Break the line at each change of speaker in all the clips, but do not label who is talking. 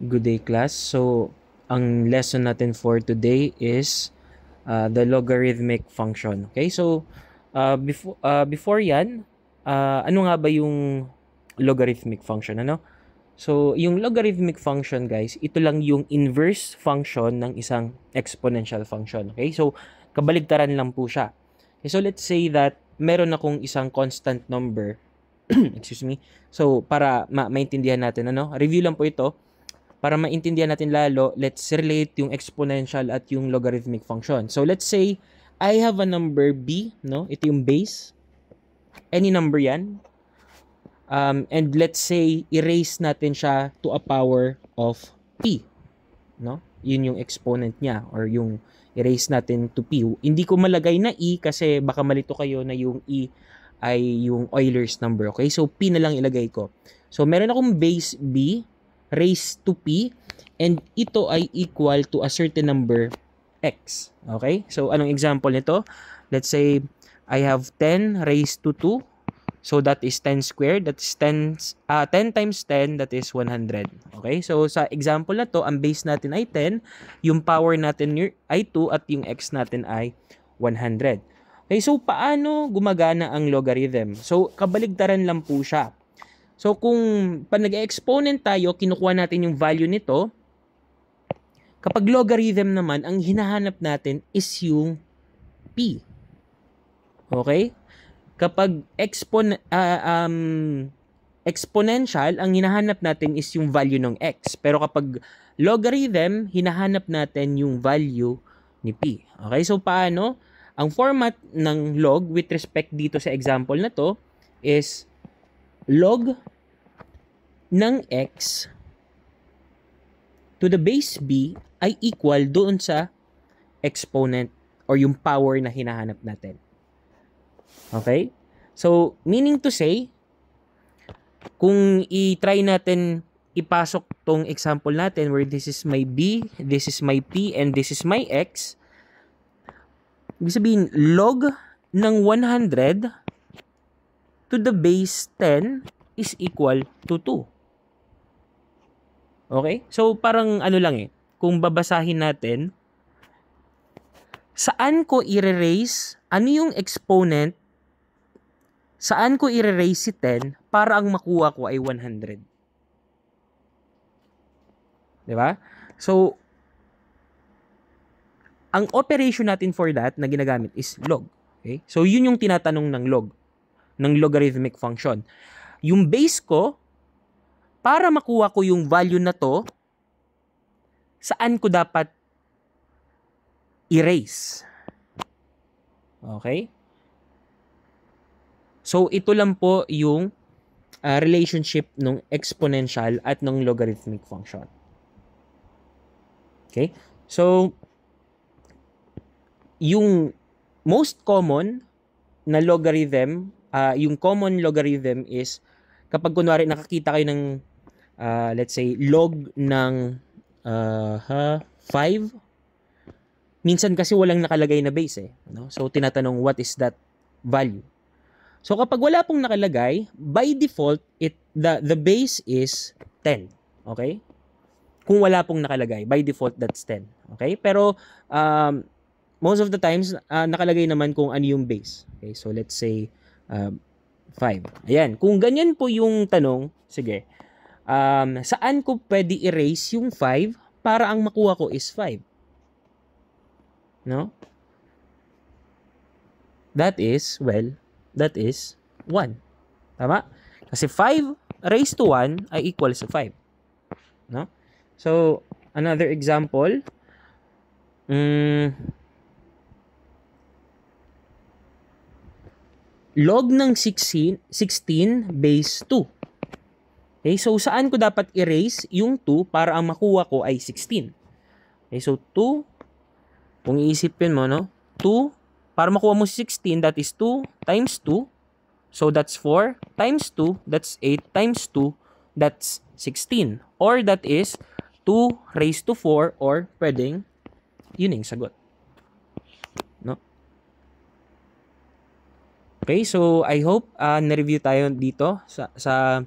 Good day, class. So, ang lesson natin for today is the logarithmic function. Okay? So, before yan, ano nga ba yung logarithmic function? Ano? So, yung logarithmic function, guys, ito lang yung inverse function ng isang exponential function. Okay? So, kabaligtaran lang po siya. Okay, so, let's say that meron akong isang constant number. Excuse me. So, para maintindihan natin, review lang po ito. Para maintindihan natin lalo, let's relate yung exponential at yung logarithmic function. So let's say I have a number b, no? Ito yung base. Any number 'yan. And let's say erase natin siya to a power of p, no? Yun yung exponent niya or yung erase natin to p. Hindi ko malagay na e kasi baka malito kayo na yung e ay yung Euler's number. Okay? So p na lang ilagay ko. So meron akong base b raised to p, and ito ay equal to a certain number x. Okay? So, anong example nito? Let's say, I have 10 raised to 2. So, that is 10 squared. That is 10 times 10, that is 100. Okay? So, sa example na to, ang base natin ay 10, yung power natin ay 2, at yung x natin ay 100. Okay? So, paano gumagana ang logarithm? So, kabaligtaran lang po siya. So, kung nag-exponent tayo, kinukuha natin yung value nito. Kapag logarithm naman, ang hinahanap natin is yung p. Okay? Kapag exponential, ang hinahanap natin is yung value ng x. Pero kapag logarithm, hinahanap natin yung value ni p. Okay? So, paano? Ang format ng log with respect dito sa example na to is log ng x to the base b ay equal doon sa exponent or yung power na hinahanap natin. Okay? So, meaning to say, kung i-try natin ipasok tong example natin where this is my b, this is my p, and this is my x, ibig sabihin, log ng 100 to the base 10 is equal to 2. Okay? So, parang ano lang kung babasahin natin, saan ko i-erase, ano yung exponent, saan ko i-erase si 10 para ang makuha ko ay 100. Diba? So, ang operation natin for that na ginagamit is log. Okay? So, yun yung tinatanong ng log, ng logarithmic function. Yung base ko, para makuha ko yung value na to, saan ko dapat erase? Okay? So, ito lang po yung relationship ng exponential at ng logarithmic function. Okay? So, yung most common na logarithm, yung common logarithm is kapag kunwari nakakita kayo ng let's say log ng 5, minsan kasi walang nakalagay na base no? So tinatanong what is that value. So kapag wala pong nakalagay, by default the base is 10. Okay? Kung wala pong nakalagay, by default that's 10. Okay? Pero most of the times nakalagay naman kung ano yung base. Okay? So let's say 5. Ayan, kung ganyan po yung tanong, sige. Saan ko pwede erase yung 5 para ang makuha ko is 5? No? That is 1. Tama? Kasi 5 raised to 1 ay equal sa 5. No? So, another example. Log ng 16 base 2. Okay, so saan ko dapat erase yung 2 para ang makuha ko ay 16? Okay, so 2, kung iisipin mo, no? 2, para makuha mo 16, that is 2 times 2. So that's 4 times 2, that's 8 times 2, that's 16. Or that is 2 raised to 4, or pwedeng yun yung sagot. No? Okay, so I hope na-review tayo dito sa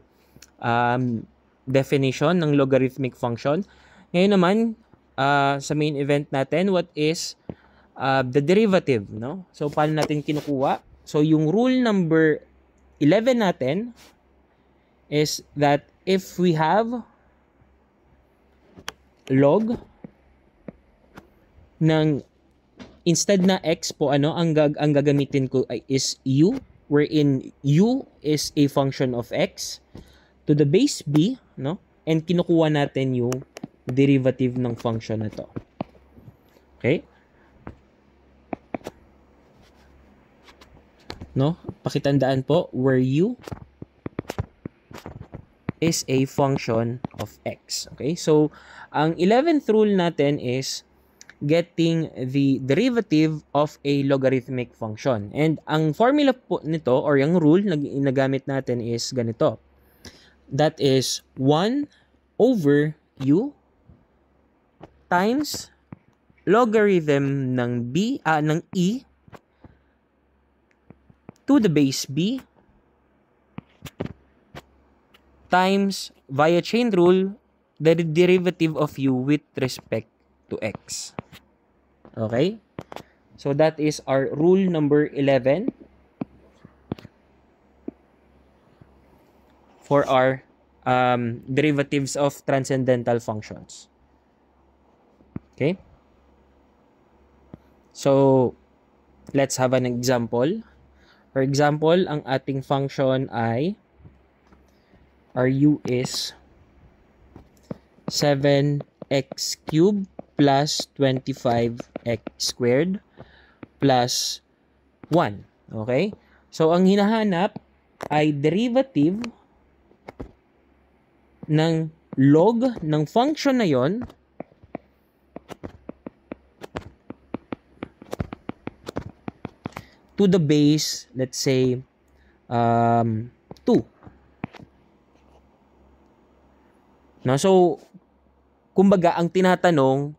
definition ng logarithmic function. Ngayon naman, sa main event natin, what is the derivative, no? So, paano natin kinukuha? So, yung rule number 11 natin is that if we have log ng instead na x po, ang gagamitin ko is u, wherein u is a function of x to the base b, no? And kinukuha natin yung derivative ng function na to. Okay? No? Pakitandaan po, where u is a function of x. Okay? So, ang 11th rule natin is getting the derivative of a logarithmic function. And ang formula po nito, or yung rule na ginagamit natin is ganito. That is 1 over u times logarithm ng ng e to the base b times, via chain rule, the derivative of u with respect to x. Okay? So that is our rule number 11 for our derivatives of transcendental functions. Okay? So, let's have an example. For example, ang ating function ay our u is 7x cubed plus 25x squared plus 1. Okay? So, ang hinahanap ay derivative ng log ng function na yon to the base, let's say, 2. No? So, kumbaga, ang tinatanong,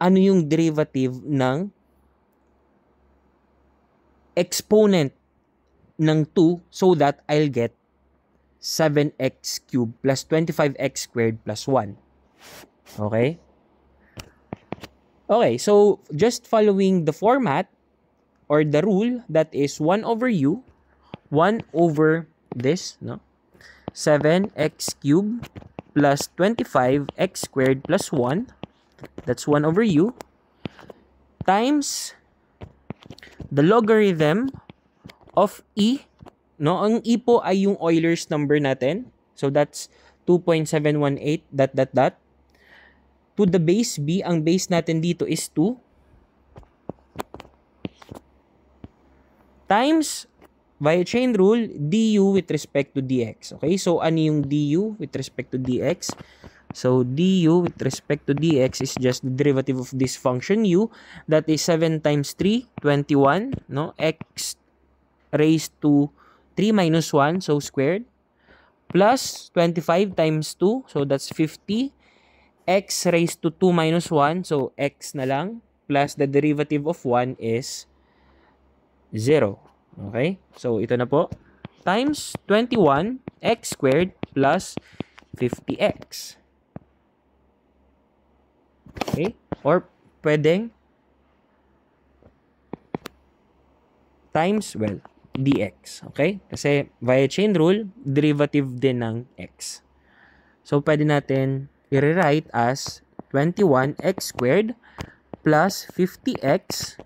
ano yung derivative ng exponent ng 2 so that I'll get 7x cubed plus 25x squared plus 1. Okay? Okay, so just following the format or the rule, that is 1 over u, 1 over this, no? 7x cubed plus 25x squared plus 1, that's 1 over u, times the logarithm of e, no? Ang e po ay yung Euler's number natin. So that's 2.718 ... to the base b. Ang base natin dito is 2 times, via chain rule, du with respect to dx. Okay? So ano yung du with respect to dx? So du with respect to dx is just the derivative of this function u, that is 7 times 3, 21, no? X raised to 3 minus 1, so squared, plus 25 times 2, so that's 50, x raised to 2 minus 1, so x na lang, plus the derivative of 1 is 0. Okay? So ito na po, times 21 x squared plus 50x. Okay? Or pwedeng times, well, dx. Okay? Kasi via chain rule, derivative din ng x. So, pwede natin i-rewrite as 21x squared plus 50x.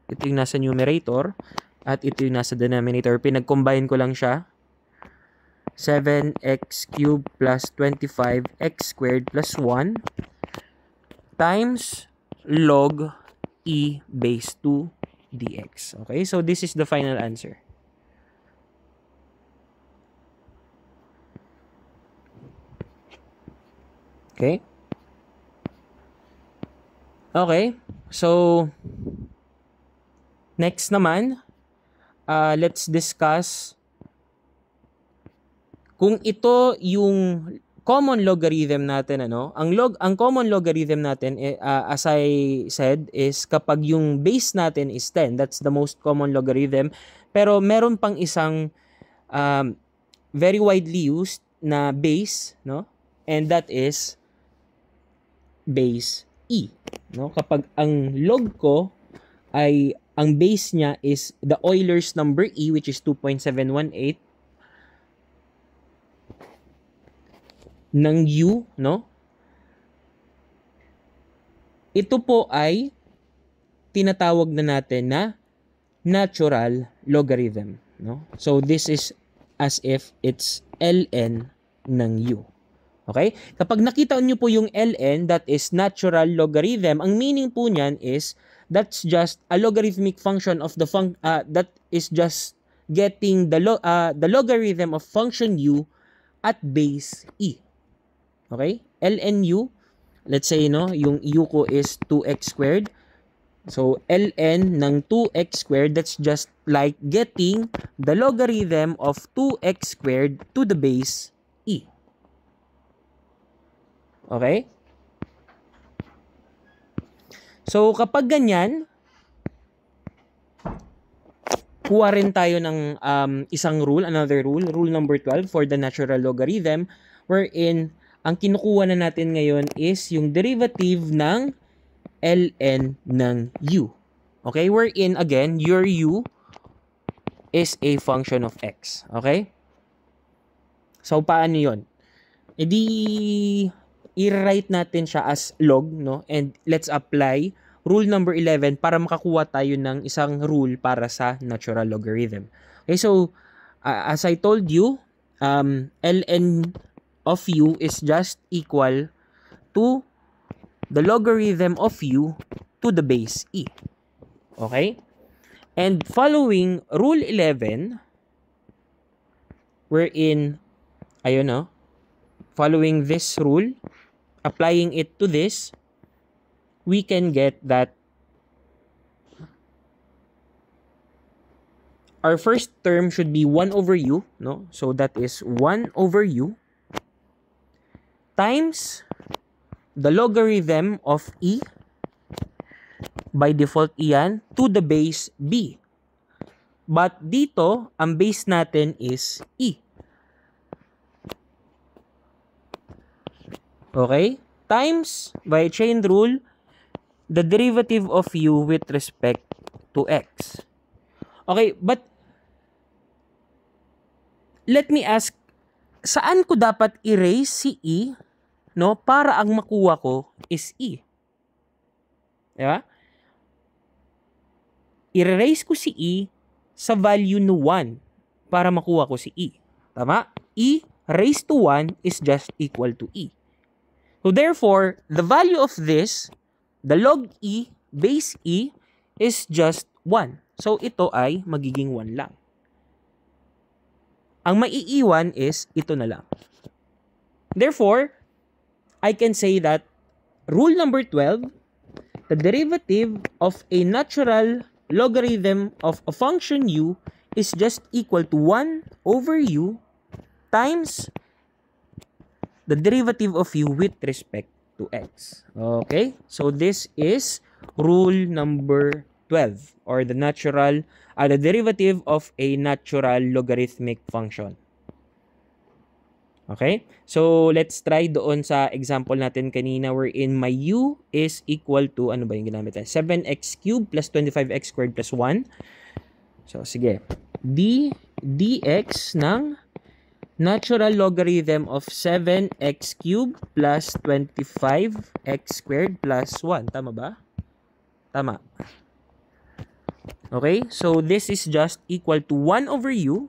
Ito yung nasa numerator at ito yung nasa denominator. Pinag-combine ko lang siya. 7x cubed plus 25x squared plus 1 times log e base 2 dx. Okay? So, this is the final answer. Okay? Okay. So, next naman, let's discuss kung ito yung common logarithm natin, ano? Ang common logarithm natin, as I said, is kapag yung base natin is 10. That's the most common logarithm. Pero meron pang isang very widely used na base, no? And that is base E, no? Kapag ang log ko ay ang base niya is the Euler's number E, which is 2.718 ng U, no? Ito po ay tinatawag na natin na natural logarithm, no? So this is as if it's ln ng U. Okay? Kapag nakita niyo po yung ln, that is natural logarithm, ang meaning po niyan is that's just a logarithmic function of the that is just getting the logarithm of function U at base E. Okay? ln U, let's say, no, yung U ko is 2x squared. So, ln ng 2x squared, that's just like getting the logarithm of 2x squared to the base E. Okay? So, kapag ganyan, kuha rin tayo ng isang rule, another rule, rule number 12 for the natural logarithm, wherein ang kinukuha na natin ngayon is yung derivative ng ln ng U. Okay? Wherein, again, your U is a function of x. Okay? So, paano yun? I-write natin siya as log, no? And let's apply rule number 11 para makakuha tayo ng isang rule para sa natural logarithm. Okay, so, as I told you, ln of U is just equal to the logarithm of U to the base E. Okay? And following rule 11, wherein, ayun, no? Following this rule, applying it to this, we can get that our first term should be 1 over U, no? So that is 1 over U times the logarithm of E, by default iyan, to the base B. But dito, ang base natin is E. Okay? Times, by chain rule, the derivative of U with respect to X. Okay, but let me ask, saan ko dapat erase si E, no, para ang makuha ko is E? Diba? I-erase ko si E sa value no 1 para makuha ko si E. Tama? E raised to 1 is just equal to E. So therefore, the value of this, the log E, base E, is just 1. So ito ay magiging 1 lang. Ang maiiwan is ito na lang. Therefore, I can say that rule number 12, the derivative of a natural logarithm of a function U is just equal to 1 over U times the derivative of U with respect to X. Okay? So this is rule number 12, or the derivative of a natural logarithmic function. Okay? So, let's try doon sa example natin kanina wherein my U is equal to, ano ba yung ginamit natin? 7x cubed plus 25x squared plus 1. So, sige. dx ng natural logarithm of 7x cubed plus 25x squared plus 1. Tama ba? Tama. Okay? So, this is just equal to 1 over U.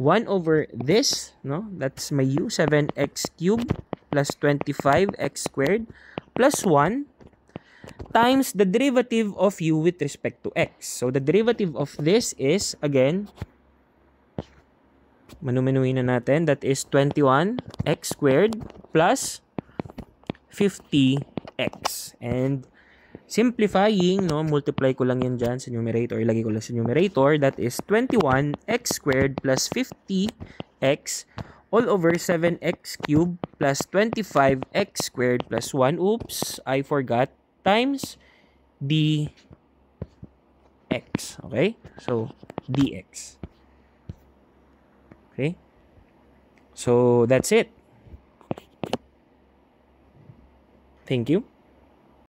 1 over this, no? That's my U, 7x cubed plus 25x squared plus 1 times the derivative of U with respect to X. So, the derivative of this is, again, manu-menuhin na natin, that is 21x squared plus 50x. And simplifying, no, multiply ko lang yan dyan sa numerator, ilagay ko lang sa numerator, that is 21x squared plus 50x all over 7x cubed plus 25x squared plus 1, oops, I forgot, times dx. Okay? So, dx. Okay? So, that's it. Thank you.